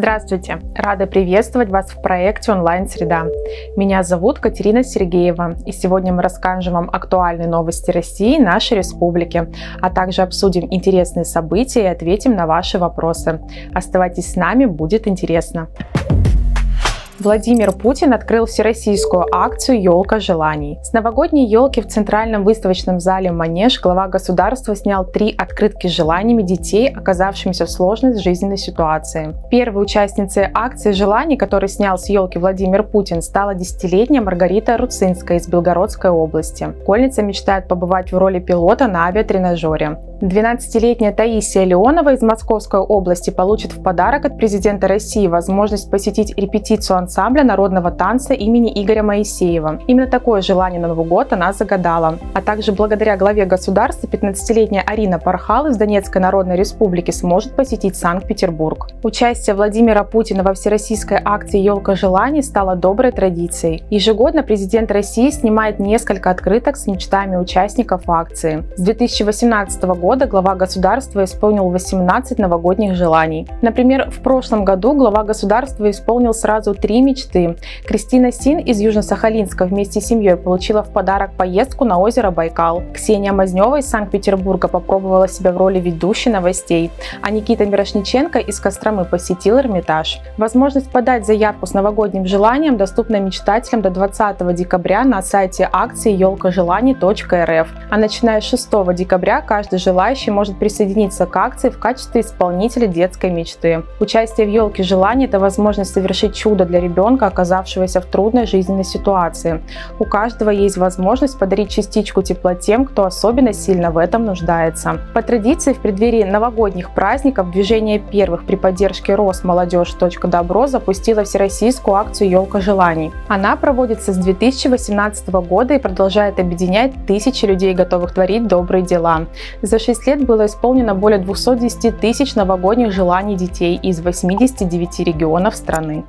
Здравствуйте! Рада приветствовать вас в проекте «Онлайн-среда». Меня зовут Катерина Сергеева, и сегодня мы расскажем вам актуальные новости России и нашей республики, а также обсудим интересные события и ответим на ваши вопросы. Оставайтесь с нами, будет интересно. Владимир Путин открыл всероссийскую акцию «Елка желаний». С новогодней елки в Центральном выставочном зале «Манеж» глава государства снял 3 открытки с желаниями детей, оказавшимся в сложной жизненной ситуации. Первой участницей акции желаний, которую снял с елки Владимир Путин, стала 10-летняя Маргарита Руцинская из Белгородской области. Школьница мечтает побывать в роли пилота на авиатренажере. 12-летняя Таисия Леонова из Московской области получит в подарок от президента России возможность посетить репетицию ансамбля народного танца имени Игоря Моисеева. Именно такое желание на Новый год она загадала. А также благодаря главе государства 15-летняя Арина Пархал из Донецкой Народной Республики сможет посетить Санкт-Петербург. Участие Владимира Путина во всероссийской акции «Елка желаний» стало доброй традицией. Ежегодно президент России снимает несколько открыток с мечтами участников акции. С 2018 года глава государства исполнил 18 новогодних желаний. Например, в прошлом году глава государства исполнил сразу 3 мечты. Кристина Син из Южно-Сахалинска вместе с семьей получила в подарок поездку на озеро Байкал. Ксения Мазнева из Санкт-Петербурга попробовала себя в роли ведущей новостей, а Никита Мирошниченко из Костромы посетил Эрмитаж. Возможность подать заявку с новогодним желанием доступна мечтателям до 20 декабря на сайте акции елкажеланий.рф, а начиная с 6 декабря каждый желающий может присоединиться к акции в качестве исполнителя детской мечты. Участие в «Елке желаний» – это возможность совершить чудо для ребенка, оказавшегося в трудной жизненной ситуации. У каждого есть возможность подарить частичку тепла тем, кто особенно сильно в этом нуждается. По традиции, в преддверии новогодних праздников движение первых при поддержке Росмолодежь.Добро запустило всероссийскую акцию «Елка желаний». Она проводится с 2018 года и продолжает объединять тысячи людей, готовых творить добрые дела. За 6 лет было исполнено более 210 тысяч новогодних желаний детей из 89 регионов страны.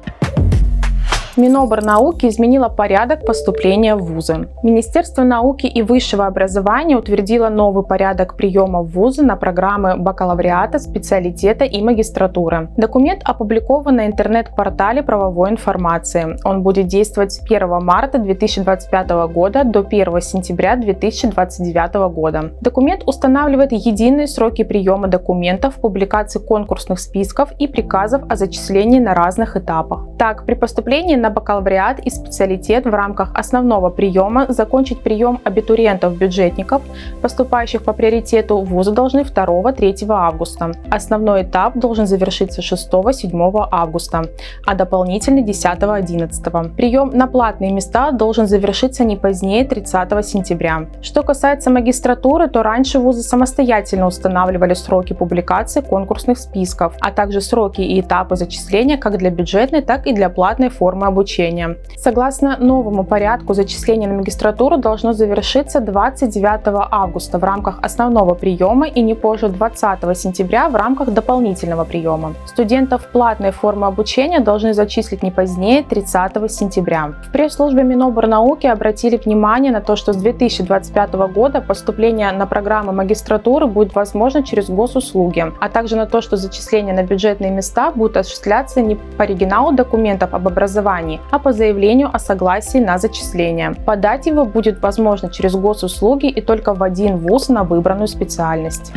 Минобрнауки изменило порядок поступления в вузы. Министерство науки и высшего образования утвердило новый порядок приема в вузы на программы бакалавриата, специалитета и магистратуры. Документ опубликован на интернет-портале правовой информации. Он будет действовать с 1 марта 2025 года до 1 сентября 2029 года. Документ устанавливает единые сроки приема документов, публикации конкурсных списков и приказов о зачислении на разных этапах. Так, при поступлении на бакалавриат и специалитет в рамках основного приема закончить прием абитуриентов-бюджетников, поступающих по приоритету в вузы, должны 2-3 августа. Основной этап должен завершиться 6-7 августа, а дополнительный 10-11. Прием на платные места должен завершиться не позднее 30 сентября. Что касается магистратуры, то раньше вузы самостоятельно устанавливали сроки публикации конкурсных списков, а также сроки и этапы зачисления как для бюджетной, так и для платной формы обучения. Согласно новому порядку, зачисление на магистратуру должно завершиться 29 августа в рамках основного приема и не позже 20 сентября в рамках дополнительного приема. Студентов платной формы обучения должны зачислить не позднее 30 сентября. В пресс-службе Минобрнауки обратили внимание на то, что с 2025 года поступление на программы магистратуры будет возможно через госуслуги, а также на то, что зачисление на бюджетные места будет осуществляться не по оригиналу документов об образовании, а по заявлению о согласии на зачисление. Подать его будет возможно через госуслуги и только в один вуз на выбранную специальность.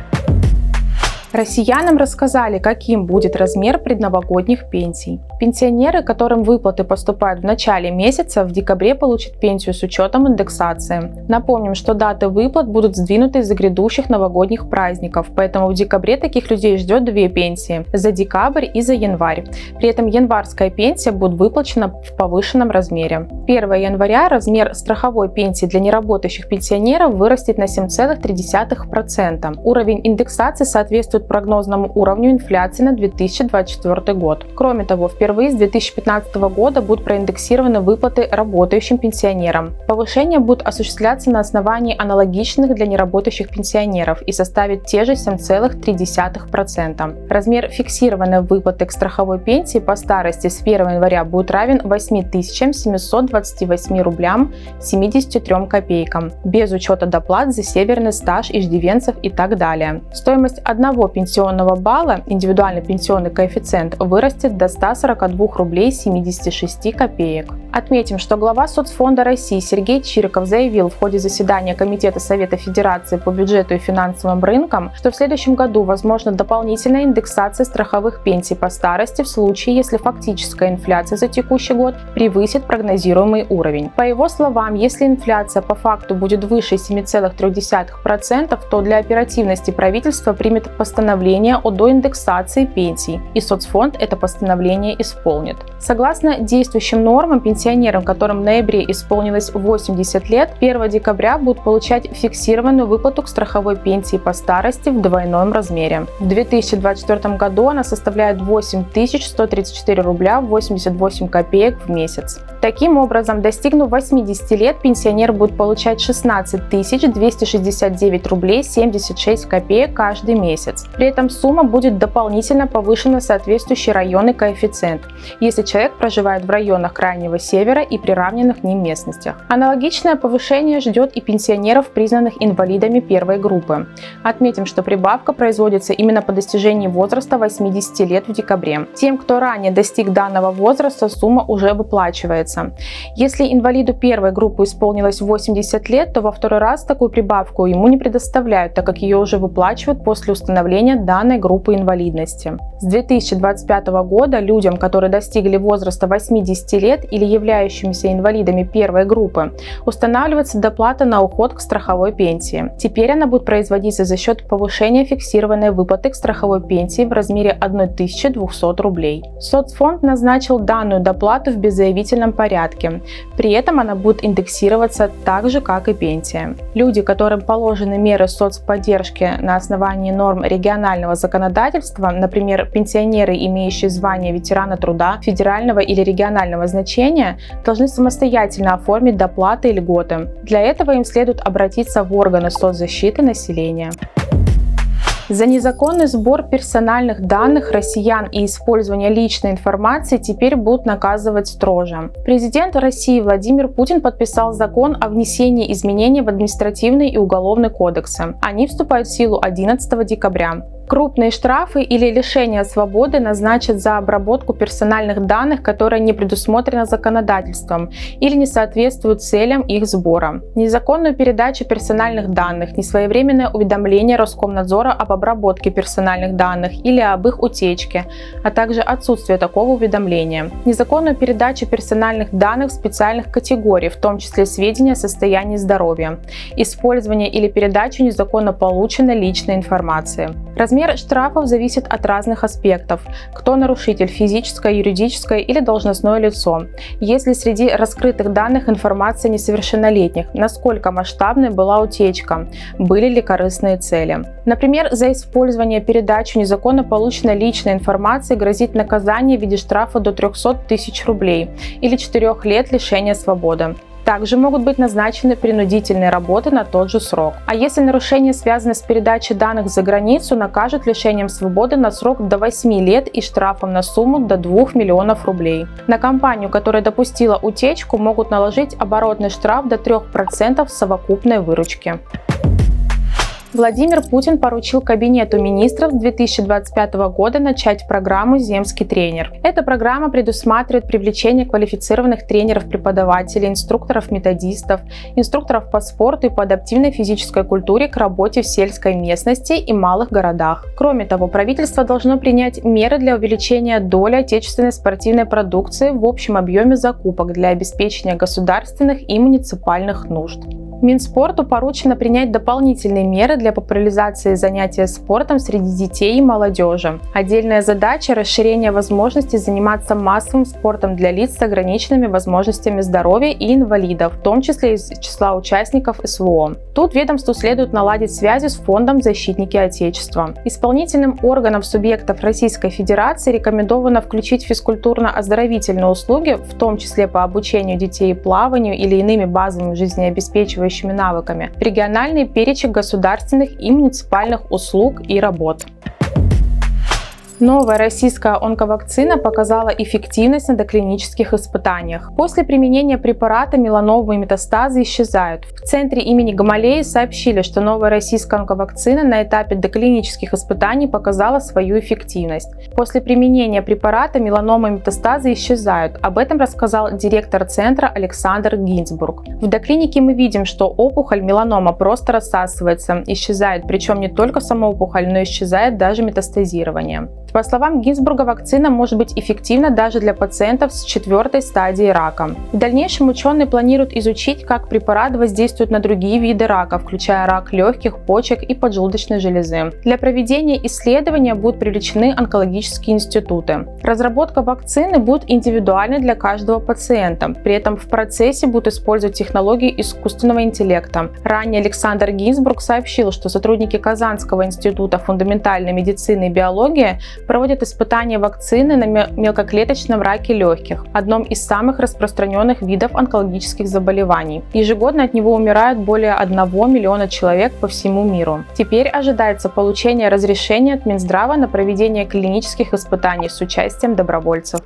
Россиянам рассказали, каким будет размер предновогодних пенсий. Пенсионеры, которым выплаты поступают в начале месяца, в декабре получат пенсию с учетом индексации. Напомним, что даты выплат будут сдвинуты из-за грядущих новогодних праздников, поэтому в декабре таких людей ждет 2 пенсии – за декабрь и за январь. При этом январская пенсия будет выплачена в повышенном размере. 1 января размер страховой пенсии для неработающих пенсионеров вырастет на 7,3%. Уровень индексации соответствует прогнозному уровню инфляции на 2024 год. Кроме того, впервые с 2015 года будут проиндексированы выплаты работающим пенсионерам. Повышение будет осуществляться на основании аналогичных для неработающих пенсионеров и составит те же 7,3%. Размер фиксированной выплаты к страховой пенсии по старости с 1 января будет равен 8728 рублям 73 копейкам, без учета доплат за северный стаж иждивенцев и так далее. Стоимость одного пенсионного балла индивидуальный пенсионный коэффициент вырастет до 142 рублей 76 копеек. Отметим, что глава Соцфонда России Сергей Чириков заявил в ходе заседания Комитета Совета Федерации по бюджету и финансовым рынкам, что в следующем году возможна дополнительная индексация страховых пенсий по старости в случае, если фактическая инфляция за текущий год превысит прогнозируемый уровень. По его словам, если инфляция по факту будет выше 7,3%, то для оперативности правительство примет постановление о доиндексации пенсий, и Соцфонд это постановление исполнит. Согласно действующим нормам, пенсионерам, которым в ноябре исполнилось 80 лет, 1 декабря будут получать фиксированную выплату к страховой пенсии по старости в двойном размере. В 2024 году она составляет 8134 рубля 88 копеек в месяц. Таким образом, достигнув 80 лет, пенсионер будет получать 16 269 рублей 76 копеек каждый месяц. При этом сумма будет дополнительно повышена в соответствующий районный коэффициент, если человек проживает в районах Крайнего Севера и приравненных к ним местностях. Аналогичное повышение ждет и пенсионеров, признанных инвалидами первой группы. Отметим, что прибавка производится именно по достижении возраста 80 лет в декабре. Тем, кто ранее достиг данного возраста, сумма уже выплачивается. Если инвалиду первой группы исполнилось 80 лет, то во второй раз такую прибавку ему не предоставляют, так как ее уже выплачивают после установления данной группы инвалидности. С 2025 года людям, которые достигли возраста 80 лет или являющимися инвалидами первой группы, устанавливается доплата на уход к страховой пенсии. Теперь она будет производиться за счет повышения фиксированной выплаты к страховой пенсии в размере 1200 рублей. Соцфонд назначил данную доплату в беззаявительном порядке. При этом она будет индексироваться так же, как и пенсия. Люди, которым положены меры соцподдержки на основании норм регионального законодательства, например, пенсионеры, имеющие звание ветерана труда федерального или регионального значения, должны самостоятельно оформить доплаты и льготы. Для этого им следует обратиться в органы соцзащиты населения. За незаконный сбор персональных данных россиян и использование личной информации теперь будут наказывать строже. Президент России Владимир Путин подписал закон о внесении изменений в административный и уголовный кодексы. Они вступают в силу 11 декабря. Крупные штрафы или лишение свободы назначат за обработку персональных данных, которые не предусмотрены законодательством или не соответствуют целям их сбора. Незаконную передачу персональных данных, несвоевременное уведомление Роскомнадзора об обработке персональных данных или об их утечке, а также отсутствие такого уведомления. Незаконную передачу персональных данных в специальных категорий, в том числе сведения о состоянии здоровья. Использование или передачу незаконно полученной личной информации. Размер штрафов зависит от разных аспектов. Кто нарушитель – физическое, юридическое или должностное лицо. Есть ли среди раскрытых данных информация несовершеннолетних? Насколько масштабной была утечка? Были ли корыстные цели? Например, за использование и передачу незаконно полученной личной информации грозит наказание в виде штрафа до 300 тысяч рублей или 4 лет лишения свободы. Также могут быть назначены принудительные работы на тот же срок. А если нарушение связано с передачей данных за границу, накажут лишением свободы на срок до 8 лет и штрафом на сумму до 2 миллионов рублей. На компанию, которая допустила утечку, могут наложить оборотный штраф до 3% совокупной выручки. Владимир Путин поручил Кабинету министров с 2025 года начать программу «Земский тренер». Эта программа предусматривает привлечение квалифицированных тренеров-преподавателей, инструкторов-методистов, инструкторов по спорту и по адаптивной физической культуре к работе в сельской местности и малых городах. Кроме того, правительство должно принять меры для увеличения доли отечественной спортивной продукции в общем объеме закупок для обеспечения государственных и муниципальных нужд. Минспорту поручено принять дополнительные меры для популяризации занятия спортом среди детей и молодежи. Отдельная задача – расширение возможностей заниматься массовым спортом для лиц с ограниченными возможностями здоровья и инвалидов, в том числе из числа участников СВО. Тут ведомству следует наладить связи с Фондом «Защитники Отечества». Исполнительным органам субъектов Российской Федерации рекомендовано включить физкультурно-оздоровительные услуги, в том числе по обучению детей плаванию или иными базовыми жизнеобеспечивающими навыками, в региональный перечень государственных и муниципальных услуг и работ. Новая российская онковакцина показала эффективность на доклинических испытаниях. После применения препарата меланомы и метастазы исчезают. В центре имени Гамалеи сообщили, что новая российская онковакцина на этапе доклинических испытаний показала свою эффективность. После применения препарата меланомы и метастазы исчезают. Об этом рассказал директор центра Александр Гинзбург. В доклинике мы видим, что опухоль меланома просто рассасывается, исчезает, причем не только сама опухоль, но исчезает даже метастазирование. По словам Гинзбурга, вакцина может быть эффективна даже для пациентов с 4-й стадией рака. В дальнейшем ученые планируют изучить, как препарат воздействует на другие виды рака, включая рак легких, почек и поджелудочной железы. Для проведения исследования будут привлечены онкологические институты. Разработка вакцины будет индивидуальной для каждого пациента. При этом в процессе будут использовать технологии искусственного интеллекта. Ранее Александр Гинзбург сообщил, что сотрудники Казанского института фундаментальной медицины и биологии проводят испытания вакцины на мелкоклеточном раке легких, одном из самых распространенных видов онкологических заболеваний. Ежегодно от него умирают более 1 миллиона человек по всему миру. Теперь ожидается получение разрешения от Минздрава на проведение клинических испытаний с участием добровольцев.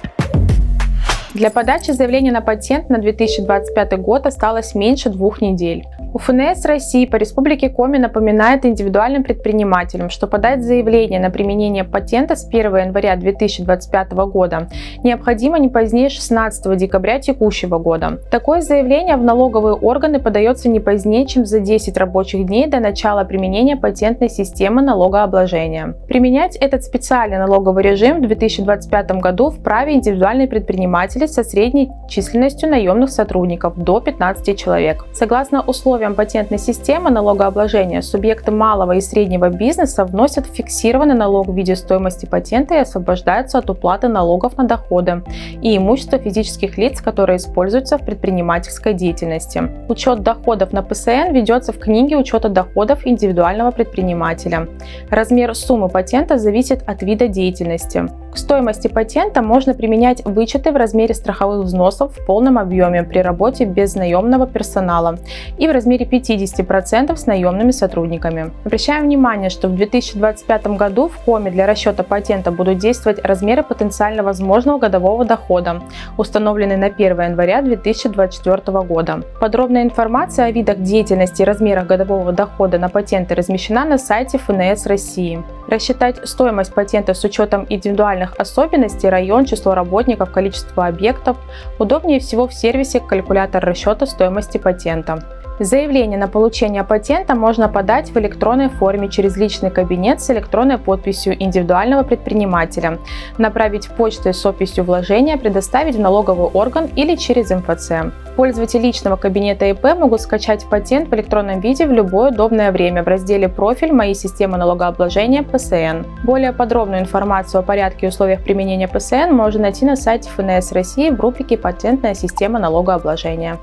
Для подачи заявления на патент на 2025 год осталось меньше 2 недель. УФНС России по Республике Коми напоминает индивидуальным предпринимателям, что подать заявление на применение патента с 1 января 2025 года необходимо не позднее 16 декабря текущего года. Такое заявление в налоговые органы подается не позднее, чем за 10 рабочих дней до начала применения патентной системы налогообложения. Применять этот специальный налоговый режим в 2025 году вправе индивидуальные предприниматели со средней численностью наемных сотрудников до 15 человек. Согласно условиям патентной системы налогообложения, субъекты малого и среднего бизнеса вносят фиксированный налог в виде стоимости патента и освобождаются от уплаты налогов на доходы и имущество физических лиц, которые используются в предпринимательской деятельности. Учет доходов на ПСН ведется в книге учета доходов индивидуального предпринимателя. Размер суммы патента зависит от вида деятельности. К стоимости патента можно применять вычеты в размере страховых взносов в полном объеме при работе без наемного персонала и в размере 50% с наемными сотрудниками. Обращаем внимание, что в 2025 году в Коми для расчета патента будут действовать размеры потенциально возможного годового дохода, установленные на 1 января 2024 года. Подробная информация о видах деятельности и размерах годового дохода на патенты размещена на сайте ФНС России. Рассчитать стоимость патента с учетом индивидуальных особенностей, район, число работников, количество объектов удобнее всего в сервисе «Калькулятор расчета стоимости патента». Заявление на получение патента можно подать в электронной форме через личный кабинет с электронной подписью индивидуального предпринимателя, направить почтой с описью вложения, предоставить в налоговый орган или через МФЦ. Пользователи личного кабинета ИП могут скачать патент в электронном виде в любое удобное время в разделе «Профиль. Мои системы налогообложения ПСН». Более подробную информацию о порядке и условиях применения ПСН можно найти на сайте ФНС России в рубрике «Патентная система налогообложения».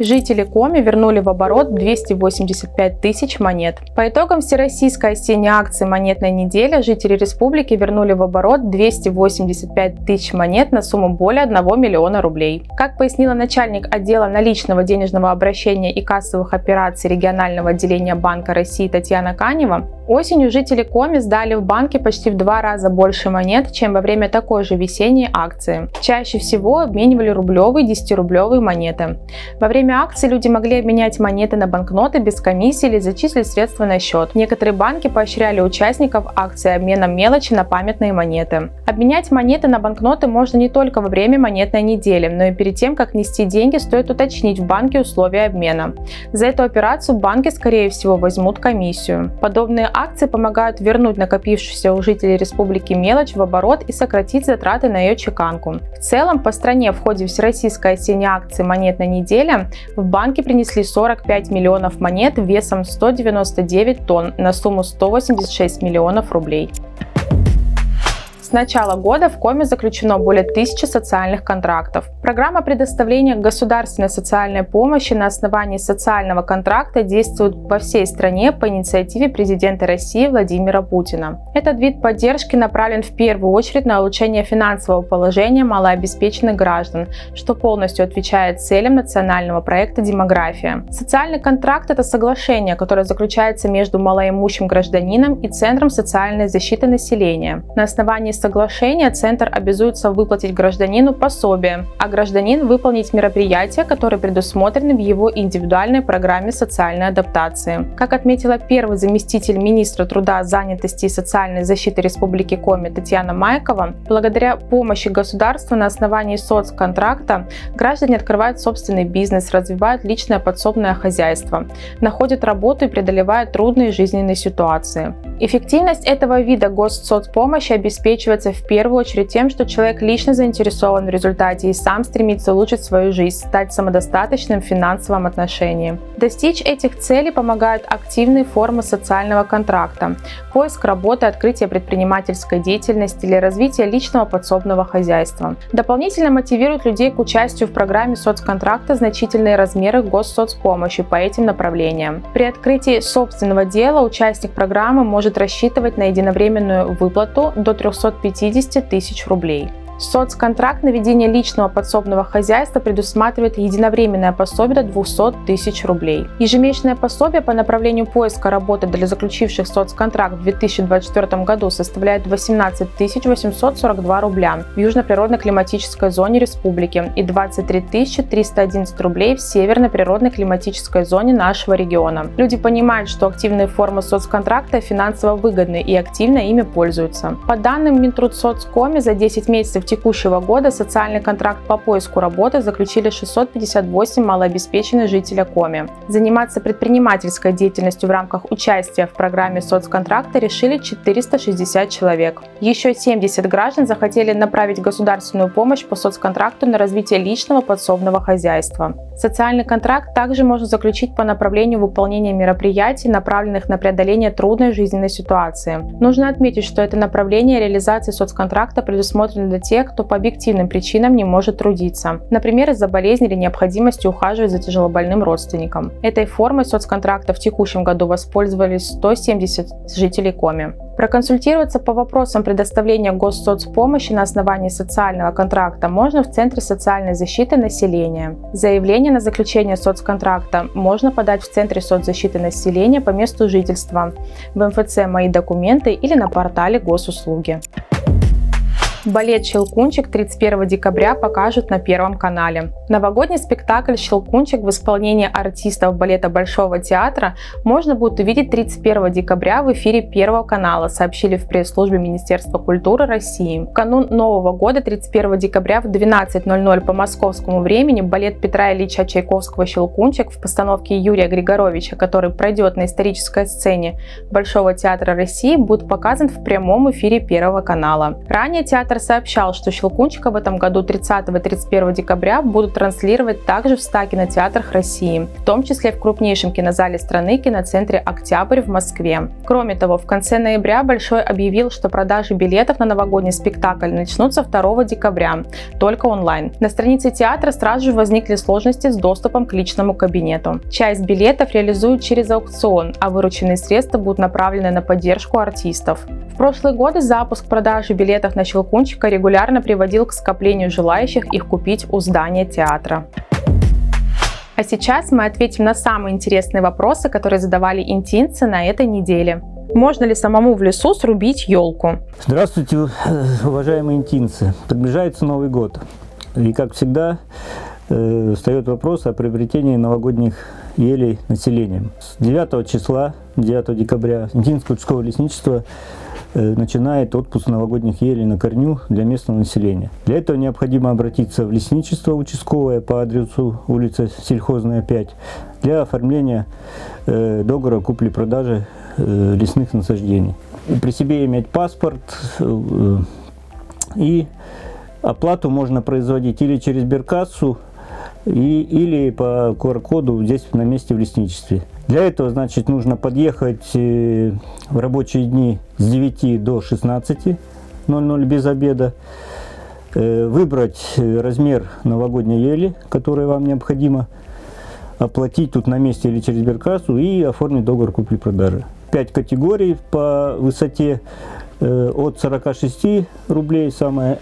Жители Коми вернули в оборот 285 тысяч монет. По итогам всероссийской осенней акции «Монетная неделя» жители республики вернули в оборот 285 тысяч монет на сумму более 1 миллиона рублей. Как пояснила начальник отдела наличного денежного обращения и кассовых операций регионального отделения Банка России Татьяна Канева, осенью жители Коми сдали в банке почти в 2 раза больше монет, чем во время такой же весенней акции. Чаще всего обменивали рублевые и 10-рублевые монеты. Во время акции люди могли обменять монеты на банкноты без комиссии или зачислить средства на счет. Некоторые банки поощряли участников акции обменом мелочи на памятные монеты. Обменять монеты на банкноты можно не только во время монетной недели, но и перед тем, как нести деньги, стоит уточнить в банке условия обмена. За эту операцию банки, скорее всего, возьмут комиссию. Подобные акции помогают вернуть накопившуюся у жителей республики мелочь в оборот и сократить затраты на ее чеканку. В целом, по стране в ходе всероссийской осенней акции «Монетная неделя» в банке принесли 45 миллионов монет весом 199 тонн на сумму 186 миллионов рублей. С начала года в Коми заключено более 1000 социальных контрактов. Программа предоставления государственной социальной помощи на основании социального контракта действует во всей стране по инициативе президента России Владимира Путина. Этот вид поддержки направлен в первую очередь на улучшение финансового положения малообеспеченных граждан, что полностью отвечает целям национального проекта «Демография». Социальный контракт – это соглашение, которое заключается между малоимущим гражданином и Центром социальной защиты населения. На основании соглашения Центр обязуется выплатить гражданину пособие, а гражданин выполнить мероприятия, которые предусмотрены в его индивидуальной программе социальной адаптации. Как отметила первый заместитель министра труда, занятости и социальной защиты Республики Коми Татьяна Майкова, благодаря помощи государства на основании соцконтракта граждане открывают собственный бизнес, развивают личное подсобное хозяйство, находят работу и преодолевают трудные жизненные ситуации. Эффективность этого вида госсоцпомощи обеспечивается в первую очередь тем, что человек лично заинтересован в результате и сам стремится улучшить свою жизнь, стать самодостаточным в финансовом отношении. Достичь этих целей помогают активные формы социального контракта, поиск работы, открытие предпринимательской деятельности или развитие личного подсобного хозяйства. Дополнительно мотивируют людей к участию в программе соцконтракта значительные размеры госсоцпомощи по этим направлениям. При открытии собственного дела участник программы может рассчитывать на единовременную выплату до 350 тысяч рублей. Соцконтракт на ведение личного подсобного хозяйства предусматривает единовременное пособие до 200 тысяч рублей. Ежемесячное пособие по направлению поиска работы для заключивших соцконтракт в 2024 году составляет 18 842 рубля в южно-природно-климатической зоне республики и 23 311 рублей в северно-природной климатической зоне нашего региона. Люди понимают, что активные формы соцконтракта финансово выгодны и активно ими пользуются. По данным Минтрудсоцкоми, за 10 месяцев текущего года социальный контракт по поиску работы заключили 658 малообеспеченных жителей Коми. Заниматься предпринимательской деятельностью в рамках участия в программе соцконтракта решили 460 человек. Еще 70 граждан захотели направить государственную помощь по соцконтракту на развитие личного подсобного хозяйства. Социальный контракт также можно заключить по направлению выполнения мероприятий, направленных на преодоление трудной жизненной ситуации. Нужно отметить, что это направление реализации соцконтракта предусмотрено для тех, кто по объективным причинам не может трудиться, например, из-за болезни или необходимости ухаживать за тяжелобольным родственником. Этой формой соцконтракта в текущем году воспользовались 170 жителей Коми. Проконсультироваться по вопросам предоставления госсоцпомощи на основании социального контракта можно в Центре социальной защиты населения. Заявление на заключение соцконтракта можно подать в Центре соцзащиты населения по месту жительства, в МФЦ «Мои документы» или на портале Госуслуги. Балет «Щелкунчик» 31 декабря покажут на Первом канале. Новогодний спектакль «Щелкунчик» в исполнении артистов балета Большого театра можно будет увидеть 31 декабря в эфире Первого канала, сообщили в пресс-службе Министерства культуры России. В канун Нового года 31 декабря в 12:00 по московскому времени балет Петра Ильича Чайковского «Щелкунчик» в постановке Юрия Григоровича, который пройдет на исторической сцене Большого театра России, будет показан в прямом эфире Первого канала. Ранее театр сообщал, что «Щелкунчика» в этом году 30 и 31 декабря будут транслировать также в 100 кинотеатрах России, в том числе в крупнейшем кинозале страны киноцентре «Октябрь» в Москве. Кроме того, в конце ноября Большой объявил, что продажи билетов на новогодний спектакль начнутся 2 декабря, только онлайн. На странице театра сразу же возникли сложности с доступом к личному кабинету. Часть билетов реализуют через аукцион, а вырученные средства будут направлены на поддержку артистов. В прошлые годы запуск продажи билетов на «Щелкунчика» регулярно приводил к скоплению желающих их купить у здания театра. А сейчас мы ответим на самые интересные вопросы, которые задавали интинцы на этой неделе. Можно ли самому в лесу срубить елку? Здравствуйте, уважаемые интинцы! Приближается Новый год. И, как всегда, встает вопрос о приобретении новогодних елей населением. С 9 числа, 9 декабря, Интинское участковое лесничество начинает отпуск новогодних елей на корню для местного населения. Для этого необходимо обратиться в лесничество участковое по адресу улица Сельхозная, 5 для оформления договора купли-продажи лесных насаждений. При себе иметь паспорт, и оплату можно производить или через сберкассу, или по QR-коду здесь на месте в лесничестве. Для этого, значит, нужно подъехать в рабочие дни с 9 до 16 00 без обеда. Выбрать размер новогодней ели, который вам необходимо, оплатить тут на месте или через сберкассу и оформить договор купли-продажи. 5 категорий по высоте от 46 рублей, самая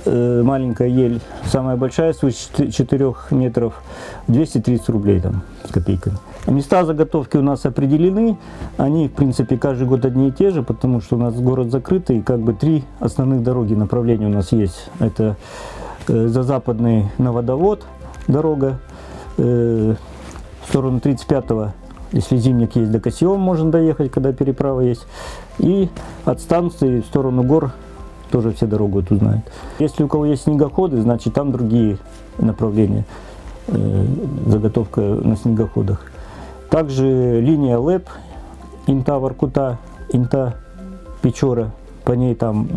маленькая ель, самая большая свыше 4 метров, 230 рублей там, с копейками. Места заготовки у нас определены, они в принципе каждый год одни и те же, потому что у нас город закрытый, как бы 3 основных дороги, направления у нас есть. Это за западный на Водовод дорога, в сторону 35-го, если зимник есть, до Кассиом можно доехать, когда переправа есть, и от станции в сторону гор тоже все дорогу эту знают. Если у кого есть снегоходы, значит там другие направления, заготовка на снегоходах. Также линия ЛЭП, Инта Воркута, Инта Печора, по ней там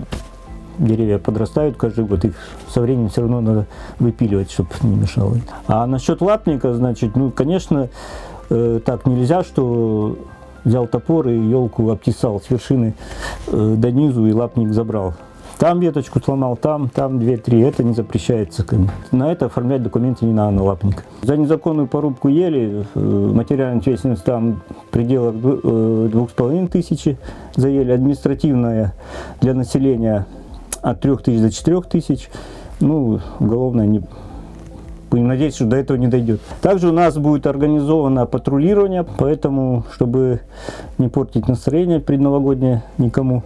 деревья подрастают каждый год, их со временем все равно надо выпиливать, чтобы не мешало. А насчет лапника, значит, ну, конечно, так нельзя, что взял топор и елку обтесал с вершины до низу и лапник забрал. Там веточку сломал, там 2-3, это не запрещается. На это оформлять документы не надо на лапник. За незаконную порубку ели материальная ответственность там в пределах 2500 за ель, административная для населения от 3000 до 4000, ну, уголовная не... Будем надеяться, что до этого не дойдет. Также у нас будет организовано патрулирование, поэтому, чтобы не портить настроение предновогоднее никому,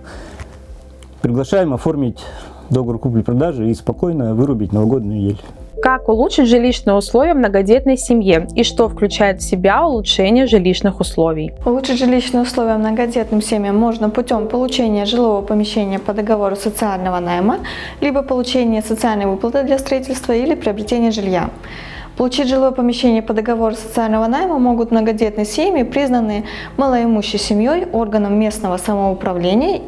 приглашаем оформить договор купли-продажи и спокойно вырубить новогоднюю ель. Как улучшить жилищные условия в многодетной семье и что включает в себя улучшение жилищных условий? Улучшить жилищные условия многодетным семьям можно путем получения жилого помещения по договору социального найма, либо получения социальной выплаты для строительства или приобретения жилья. Получить жилое помещение по договору социального найма могут многодетные семьи, признанные малоимущей семьей органом местного самоуправления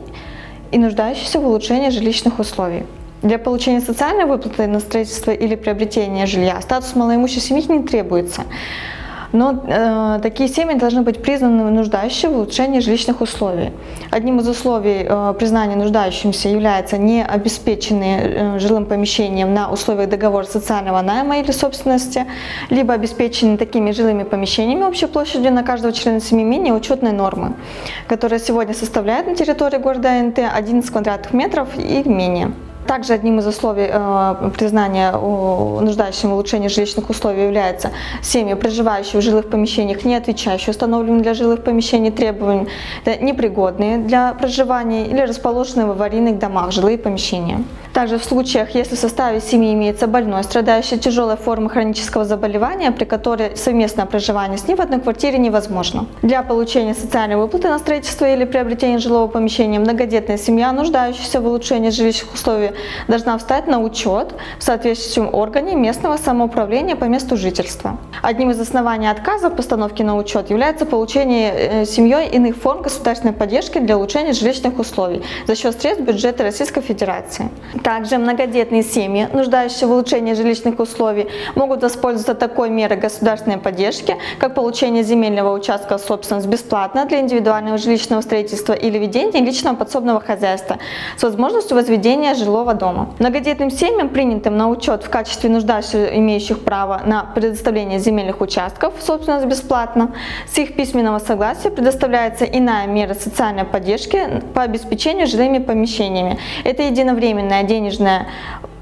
и нуждающиеся в улучшении жилищных условий. Для получения социальной выплаты на строительство или приобретение жилья статус малоимущей семьи не требуется. Но такие семьи должны быть признаны нуждающими в улучшении жилищных условий. Одним из условий признания нуждающимся является необеспеченные жилым помещением на условиях договора социального найма или собственности, либо обеспеченные такими жилыми помещениями общей площадью на каждого члена семьи менее учетной нормы, которая сегодня составляет на территории города НТ 11 квадратных метров и менее. Также одним из условий признания нуждающим в улучшении жилищных условий является семьи, проживающие в жилых помещениях, не отвечающие установленным для жилых помещений требованиям, непригодные для проживания или расположенные в аварийных домах жилые помещения. Также в случаях, если в составе семьи имеется больной, страдающий тяжелой формой хронического заболевания, при которой совместное проживание с ним в одной квартире невозможно. Для получения социальной выплаты на строительство или приобретение жилого помещения многодетная семья, нуждающаяся в улучшении жилищных условий, должна встать на учет в соответствующем органе местного самоуправления по месту жительства. Одним из оснований отказа в постановке на учет является получение семьей иных форм государственной поддержки для улучшения жилищных условий за счет средств бюджета Российской Федерации. Также многодетные семьи, нуждающиеся в улучшении жилищных условий, могут воспользоваться такой мерой государственной поддержки, как получение земельного участка в собственность бесплатно для индивидуального жилищного строительства или ведения личного подсобного хозяйства с возможностью возведения жилого дома. Многодетным семьям, принятым на учет в качестве нуждающихся, имеющих право на предоставление земельных участков в собственность бесплатно, с их письменного согласия предоставляется иная мера социальной поддержки по обеспечению жилыми помещениями. Это единовременная денежная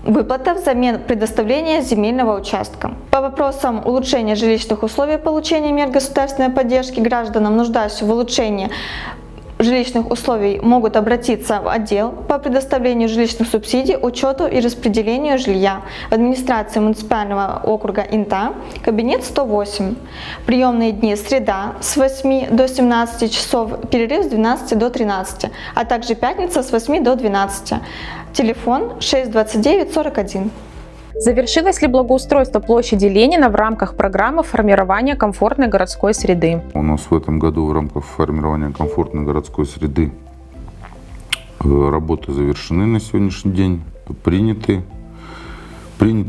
выплата взамен предоставления земельного участка. По вопросам улучшения жилищных условий получения мер государственной поддержки гражданам, нуждающимся в улучшении жилищных условий, могут обратиться в отдел по предоставлению жилищных субсидий, учету и распределению жилья в администрации муниципального округа Инта, кабинет 108. Приемные дни: среда с 8 до 17 часов, перерыв с 12 до 13, а также пятница с 8 до 12. Телефон 629 41. Завершилось ли благоустройство площади Ленина в рамках программы формирования комфортной городской среды? У нас в этом году в рамках формирования комфортной городской среды работы завершены на сегодняшний день, приняты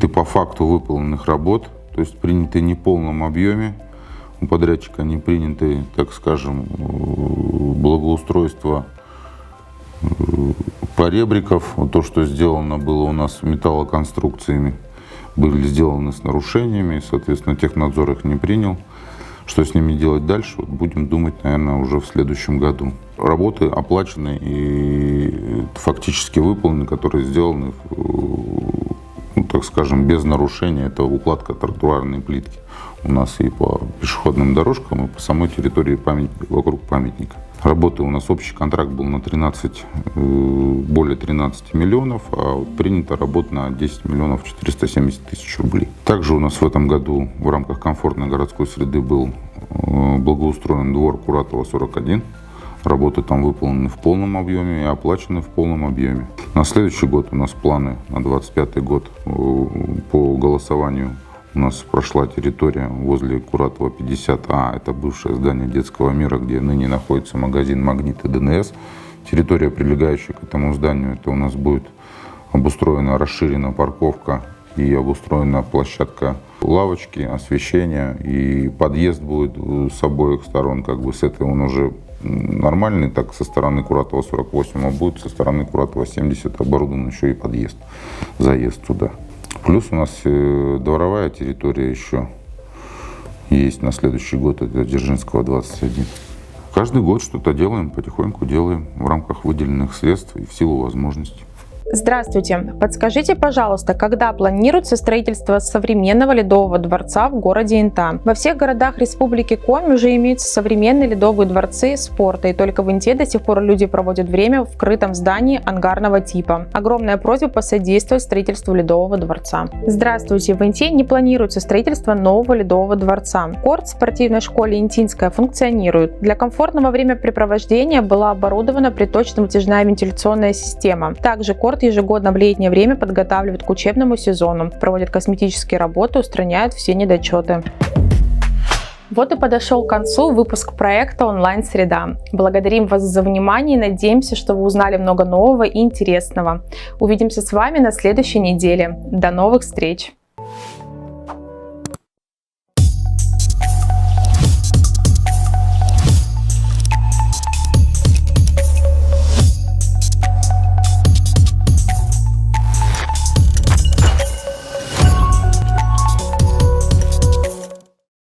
по факту выполненных работ, то есть приняты не в полном объеме. У подрядчика не приняты, так скажем, благоустройство поребриков, вот то, что сделано было у нас металлоконструкциями, были сделаны с нарушениями, соответственно, технадзор их не принял. Что с ними делать дальше, вот будем думать, наверное, уже в следующем году. Работы оплачены и фактически выполнены, которые сделаны, ну, так скажем, без нарушения. Это укладка тротуарной плитки у нас и по пешеходным дорожкам, и по самой территории вокруг памятника. Работы у нас общий контракт был на более 13 миллионов, а вот принята работа на 10 миллионов 470 тысяч рублей. Также у нас в этом году в рамках комфортной городской среды был благоустроен двор Куратова, 41. Работы там выполнены в полном объеме и оплачены в полном объеме. На следующий год у нас планы на 2025 год по голосованию. У нас прошла территория возле Куратова 50А, это бывшее здание детского мира, где ныне находится магазин «Магнит» и ДНС. Территория, прилегающая к этому зданию, это у нас будет обустроена, расширена парковка и обустроена площадка лавочки, освещения, и подъезд будет с обоих сторон, как бы с этой он уже нормальный, так со стороны Куратова 48, а будет со стороны Куратова 70 оборудован еще и подъезд, заезд туда. Плюс у нас дворовая территория еще есть на следующий год, это Дзержинского 21. Каждый год что-то делаем, потихоньку делаем в рамках выделенных средств и в силу возможностей. Здравствуйте! Подскажите, пожалуйста, когда планируется строительство современного ледового дворца в городе Инта? Во всех городах Республики Коми уже имеются современные ледовые дворцы спорта, и только в Инте до сих пор люди проводят время в крытом здании ангарного типа. Огромная просьба посодействовать строительству ледового дворца. Здравствуйте! В Инте не планируется строительство нового ледового дворца. Корт в спортивной школе Интинская функционирует. Для комфортного времяпрепровождения была оборудована приточно-вытяжная вентиляционная система. Также корт ежегодно в летнее время подготавливают к учебному сезону, проводят косметические работы, устраняют все недочеты. Вот и подошел к концу выпуск проекта «Онлайн-среда». Благодарим вас за внимание и надеемся, что вы узнали много нового и интересного. Увидимся с вами на следующей неделе. До новых встреч!